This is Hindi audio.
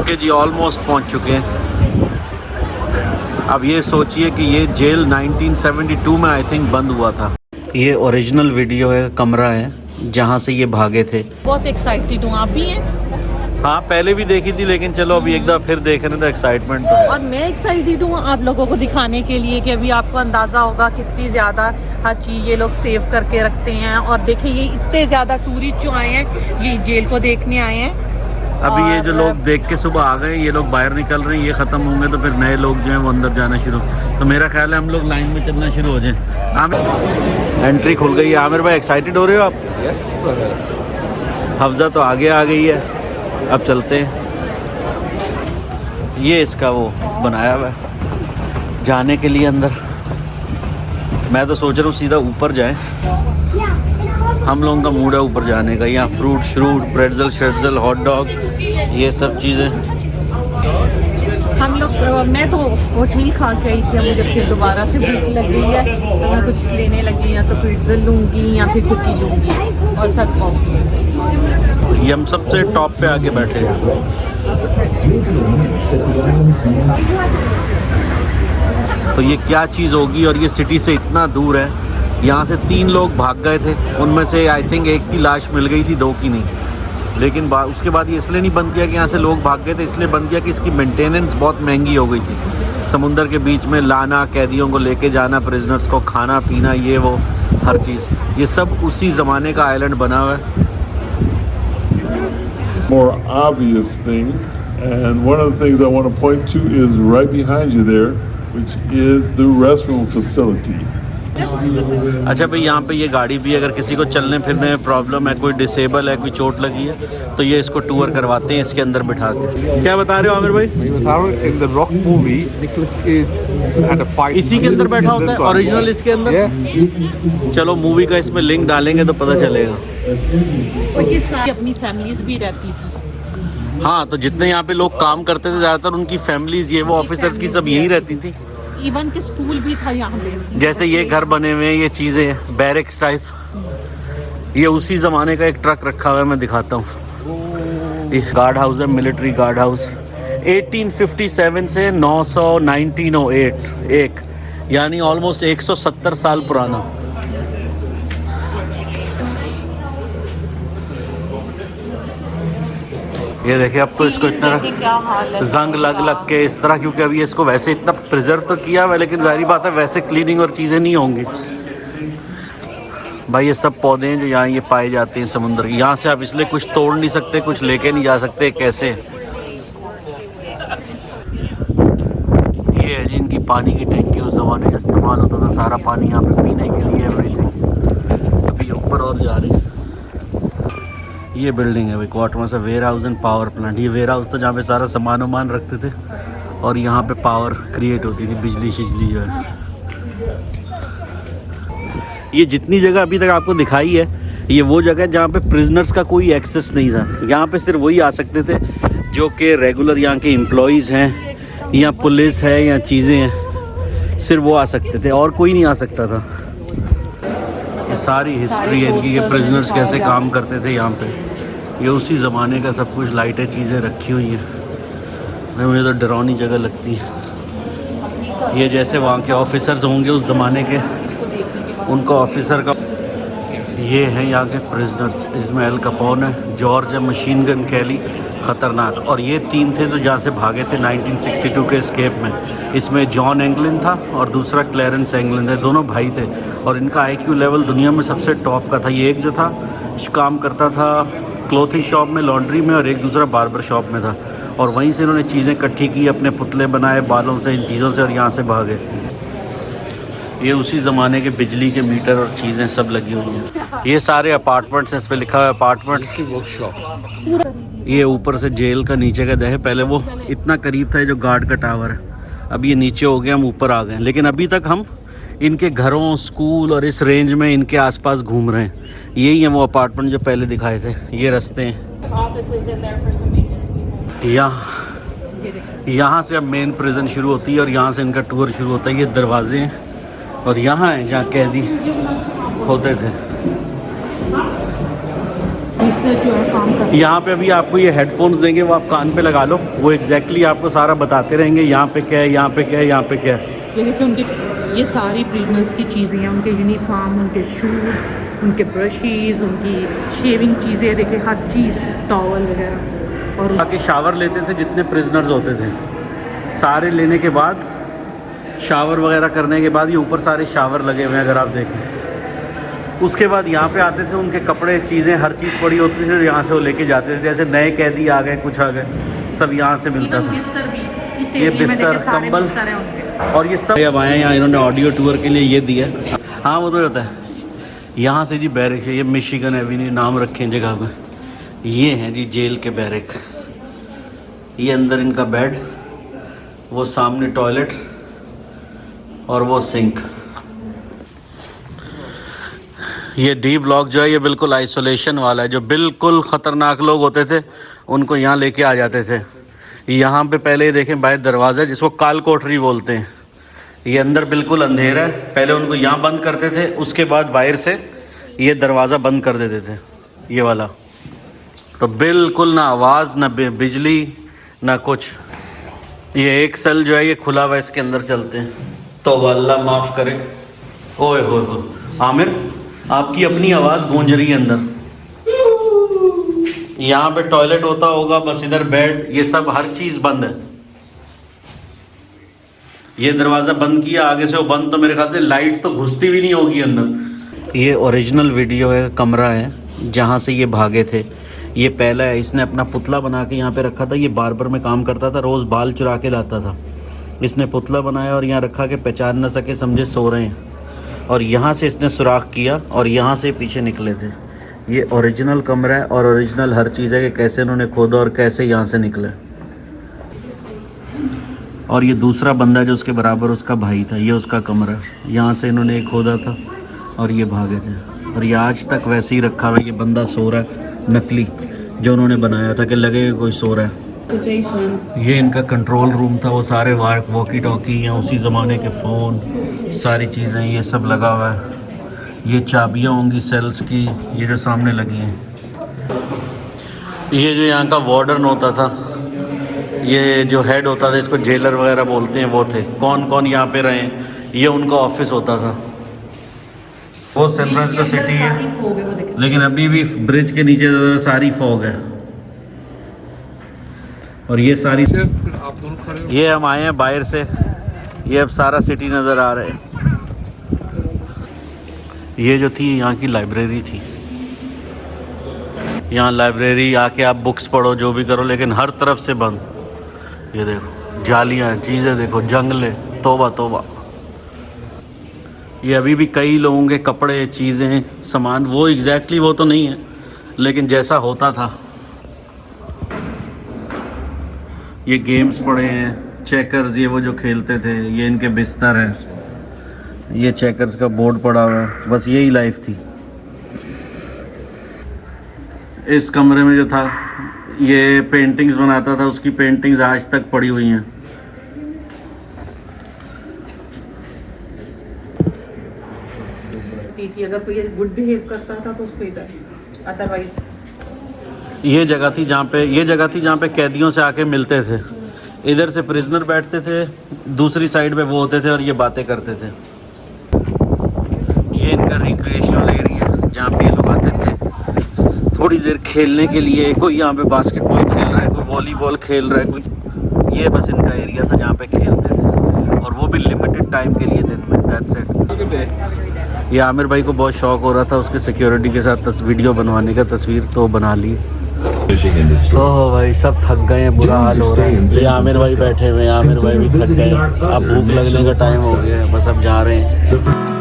ओके जी, ऑलमोस्ट पहुंच चुके हैं। अब ये सोचिए कि ये जेल 1972 में आई थिंक बंद हुआ था। ये ओरिजिनल वीडियो है, कमरा है जहाँ से ये भागे थे। बहुत एक्साइटेड हूँ, आप भी हैं? हाँ, पहले भी देखी थी लेकिन चलो अभी एक दफ़ा फिर देख रहे तो एक्साइटमेंट तो है। और मैं एक्साइटेड हूँ आप लोगों को दिखाने के लिए कि अभी आपको अंदाज़ा होगा कितनी ज़्यादा हर चीज़ ये लोग सेव करके रखते हैं। और देखिए ये इतने ज़्यादा टूरिस्ट जो आए हैं ये जेल को देखने आए हैं। अभी ये जो लोग देख के सुबह आ गए, ये लोग बाहर निकल रहे हैं, ये ख़त्म होंगे तो फिर नए लोग जो हैं वो अंदर जाना शुरू। तो मेरा ख्याल है हम लोग लाइन में चलना शुरू हो जाएं। आमिर, एंट्री खुल गई है। आमिर भाई एक्साइटेड हो रहे हो आप? यस हफ्जा तो आगे आ गई है, अब चलते हैं। ये इसका वो बनाया हुआ है जाने के लिए अंदर। मैं तो सोच रहा हूँ सीधा ऊपर जाएं, हम लोगों का मूड है ऊपर जाने का। यहाँ फ्रूट श्रूट, प्रेट्ज़ल शेट्ज़ल, हॉट डॉग, ये सब चीज़ें। हम लोग मैं तो होटल खा के आई थी, मुझे फिर दोबारा से भूख लग गई है तो मैं कुछ लेने लगी, या तो पिज़्ज़ा लूँगी या फिर कुकी लूँगी और साथ कॉफ़ी। ये हम सबसे टॉप पे आके बैठे हैं। तो ये क्या चीज़ होगी, और ये सिटी से इतना दूर है। यहाँ से 3 लोग भाग गए थे, उनमें से आई थिंक एक की लाश मिल गई थी, 2 की नहीं। लेकिन उसके बाद ये इसलिए नहीं बंद किया कि यहाँ से लोग भाग गए थे, इसलिए बंद किया कि इसकी मेंटेनेंस बहुत महंगी हो गई थी। समुंदर के बीच में लाना, कैदियों को लेके जाना, प्रिजनर्स को खाना पीना, ये वो हर चीज़, ये सब उसी ज़माने का आइलैंड बना हुआ है। More obvious things, and one of the things I want to point to is right behind you there, which is the restroom facility. अच्छा भाई, यहाँ पे ये गाड़ी भी, अगर किसी को चलने फिरने में प्रॉब्लम है, कोई डिसेबल है, कोई चोट लगी है, तो ये इसको टूर करवाते हैं इसके अंदर बिठा के। क्या बता रहे हो आमिर भाई? मैं बता रहा हूँ, in the rock movie Nicolas Cage had a fight, इसी के अंदर बैठा होता है ओरिजिनल इसके अंदर। चलो मूवी का इसमें लिंक डालेंगे तो पता चलेगा। और ये सारी अपनी फैमिलीज भी रहती थी। हाँ, तो जितने यहाँ पे लोग काम करते थे ज़्यादातर उनकी फैमिलीज, ये वो ऑफिसर्स की सब यही रहती थी। इवन के स्कूल भी था यहाँ पे। जैसे ये घर बने हुए हैं, ये चीज़ें बैरिक्स टाइप। ये उसी ज़माने का एक ट्रक रखा हुआ है, मैं दिखाता हूँ। ये गार्ड हाउस है, मिलिट्री गार्ड हाउस। 1857 से 1908 एक, यानी ऑलमोस्ट 170 साल पुराना। ये देखिए, अब तो इसको इतना जंग लग के इस तरह, क्योंकि अभी इसको वैसे इतना प्रिजर्व तो किया हुआ है, लेकिन जाहिर बात है वैसे क्लीनिंग और चीज़ें नहीं होंगी। भाई ये सब पौधे हैं जो यहाँ ये पाए जाते हैं समुद्र के। यहाँ से आप इसलिए कुछ तोड़ नहीं सकते, कुछ लेके नहीं जा सकते। कैसे? ये है जी इनकी पानी की टैंकी, उस ज़माने में इस्तेमाल होता था सारा पानी यहाँ पे पीने के लिए, एवरीथिंग। अभी ऊपर और जा रही है। ये बिल्डिंग है भाई, क्वार्टर से warehouse and power plant. ये वेयर हाउस था जहाँ पे सारा सामान वामान रखते थे, और यहाँ पे पावर क्रिएट होती थी, बिजली शिजली जो है। ये जितनी जगह अभी तक आपको दिखाई है, ये वो जगह है जहाँ पे प्रिजनर्स का कोई एक्सेस नहीं था। यहाँ पे सिर्फ वही आ सकते थे जो कि रेगुलर यहाँ के एम्प्लॉयज़ हैं, या पुलिस है, या चीज़ें हैं, सिर्फ वो आ सकते थे, और कोई नहीं आ सकता था। ये सारी हिस्ट्री है इनकी, ये प्रिजनर्स कैसे काम करते थे यहाँ पे। ये उसी ज़माने का सब कुछ, लाइटें चीज़ें रखी हुई हैं। मुझे तो डरावनी जगह लगती है। ये जैसे वहाँ के ऑफिसर्स होंगे उस ज़माने के, उनका ऑफिसर का। ये हैं यहाँ के प्रिजनर्स, इसमें एल कैपोन है, जॉर्ज है, मशीन गन कैली, ख़तरनाक। और ये 3 थे जो जहाँ से भागे थे 1962 के एस्केप में। इसमें जॉन एंगलिन था और दूसरा क्लैरेंस एंगलिन है, दोनों भाई थे। और इनका IQ लेवल दुनिया में सबसे टॉप का था। ये एक जो था काम करता था क्लोथिंग शॉप में, लॉन्ड्री में, और एक दूसरा बार्बर शॉप में था। और वहीं से इन्होंने चीज़ें इकट्ठी की, अपने पुतले बनाए बालों से, इन चीज़ों से, और यहाँ से भागे। ये उसी ज़माने के बिजली के मीटर और चीज़ें सब लगी हुई हैं। ये सारे अपार्टमेंट्स हैं, इस पर लिखा हुआ है अपार्टमेंट्स वर्कशॉप। ये ऊपर से जेल का नीचे का दह, पहले वो इतना करीब था जो गार्ड का टावर है, अब ये नीचे हो गया, हम ऊपर आ गए। लेकिन अभी तक हम इनके घरों, स्कूल और इस रेंज में इनके आसपास घूम रहे हैं। यही है वो अपार्टमेंट जो पहले दिखाए थे। ये रास्ते हैं, यहाँ से अब मेन प्रिजन शुरू होती है और यहाँ से इनका टूर शुरू होता है। ये दरवाजे हैं और यहाँ है जहाँ कैदी होते थे। जो है काम कर रहे हैं। यहाँ पे अभी आपको ये हेडफोन्स देंगे, वो आप कान पे लगा लो, वो एग्जैक्टली आपको सारा बताते रहेंगे यहाँ पे क्या है, यहाँ पे क्या है, यहाँ पे क्या है। ये देखिए उनके ये सारी प्रिजनर्स की चीज़ें हैं, उनके यूनिफॉर्म, उनके शूज़, उनके ब्रशेज़, उनकी शेविंग चीज़ें, देखिए हर चीज़, टॉवल वगैरह। और आके शावर लेते थे जितने प्रिजनर्स होते थे, सारे लेने के बाद शावर वगैरह करने के बाद ये ऊपर सारे शावर लगे हुए हैं अगर आप देखें। उसके बाद यहाँ पे आते थे, उनके कपड़े, चीज़ें, हर चीज़ पड़ी होती थी, यहाँ से वो लेके जाते थे। जैसे नए कैदी आ गए, कुछ आ गए, सब यहाँ से मिलता था। बिस्तर भी इस ये एरिया में बिस्तर, देखिए सारे कंबल बिस्तर हैं उनके। और ये सब अब आए हैं यहाँ, इन्होंने ऑडियो टूर के लिए ये दिया। हाँ वो तो होता है। यहाँ से जी बैरक है, ये मिशिगन एवेन्यू नाम रखे हैं जगह का। ये हैं जी जेल के बैरक। ये अंदर इनका बेड, वो सामने टॉयलेट और वो सिंक। ये डी ब्लॉक जो है ये बिल्कुल आइसोलेशन वाला है। जो बिल्कुल ख़तरनाक लोग होते थे उनको यहाँ लेके आ जाते थे। यहाँ पे पहले देखें बाहर दरवाज़ा है जिसको काल कोठरी बोलते हैं। ये अंदर बिल्कुल अंधेरा है, पहले उनको यहाँ बंद करते थे, उसके बाद बाहर से ये दरवाज़ा बंद कर देते थे, ये वाला। तो बिल्कुल ना आवाज़, ना बिजली, ना कुछ। ये एक सेल जो है ये खुला हुआ, इसके अंदर चलते हैं। तो अल्लाह माफ़ करे। ओए हो आमिर, आपकी अपनी आवाज़ गूंज रही है अंदर। यहाँ पे टॉयलेट होता होगा, बस इधर बेड, ये सब हर चीज़ बंद है। ये दरवाज़ा बंद किया, आगे से वो बंद, तो मेरे ख्याल से लाइट तो घुसती भी नहीं होगी अंदर। ये ओरिजिनल वीडियो है, कमरा है जहाँ से ये भागे थे। ये पहला है, इसने अपना पुतला बना के यहाँ पे रखा था। ये बार्बर में काम करता था, रोज़ बाल चुरा के लाता था। इसने पुतला बनाया और यहाँ रखा के पहचान न सके, समझे सो रहे हैं। और यहाँ से इसने सुराख किया और यहाँ से पीछे निकले थे। ये ओरिजिनल कमरा है और ओरिजिनल हर चीज़ है कि कैसे इन्होंने खोदा और कैसे यहाँ से निकले। और ये दूसरा बंदा जो उसके बराबर उसका भाई था, ये उसका कमरा है। यहाँ से इन्होंने एक खोदा था और ये भागे थे। और ये आज तक वैसे ही रखा हुआ है। ये बंदा सो रहा है, नकली जो उन्होंने बनाया था कि लगे कोई सो रहा है। ये इनका कंट्रोल रूम था, वो सारे वॉकी टॉकी या उसी ज़माने के फ़ोन, सारी चीज़ें ये सब लगा हुआ है। ये चाबियाँ होंगी सेल्स की, ये जो सामने लगी हैं। ये जो यहाँ का वार्डन होता था, ये जो हेड होता था, इसको जेलर वगैरह बोलते हैं, वो थे। कौन कौन यहाँ पे रहे, ये उनका ऑफिस होता था। वो सैन फ्रांसिस्को सिटी है, लेकिन अभी भी ब्रिज के नीचे सारी फॉग है। और ये सारी, ये हम आए हैं बाहर से, ये अब सारा सिटी नज़र आ रहा है। ये जो थी यहाँ की लाइब्रेरी थी। यहाँ लाइब्रेरी आके आप बुक्स पढ़ो, जो भी करो, लेकिन हर तरफ से बंद। ये देखो जालियाँ, चीज़ें देखो, जंगले, तौबा तौबा। ये अभी भी कई लोगों के कपड़े, चीज़ें, सामान, वो एग्जैक्टली वो तो नहीं है, लेकिन जैसा होता था। ये गेम्स पड़े हैं, चेकर्स, ये वो जो खेलते थे, ये इनके बिस्तर हैं। ये चेकर्स का बोर्ड पड़ा हुआ है। बस यही लाइफ थी। इस कमरे में जो था, ये पेंटिंग्स बनाता था, उसकी पेंटिंग्स आज तक पड़ी हुई हैं। अगर कोई गुड बिहेव करता था तो उसको इधर, अदरवाइज ये जगह थी जहाँ पे कैदियों से आके मिलते थे। इधर से प्रिजनर बैठते थे, दूसरी साइड पे वो होते थे और ये बातें करते थे। ये इनका रिक्रिएशनल एरिया है जहाँ पे ये लोग आते थे थोड़ी देर खेलने के लिए। कोई यहाँ पे बास्केटबॉल खेल रहा है, कोई वॉलीबॉल खेल रहा है, कोई। ये बस इनका एरिया था जहाँ पे खेलते थे, और वो भी लिमिटेड टाइम के लिए दिन में। That's it. ये आमिर भाई को बहुत शौक हो रहा था उसके सिक्योरिटी के साथ वीडियो बनवाने का, तस्वीर तो बना ली। ओह भाई सब थक गए हैं, बुरा हाल हो रहा है। ये आमिर भाई बैठे हुए हैं, आमिर भाई भी थक गए। अब भूख लगने का टाइम हो गया है, बस अब जा रहे हैं।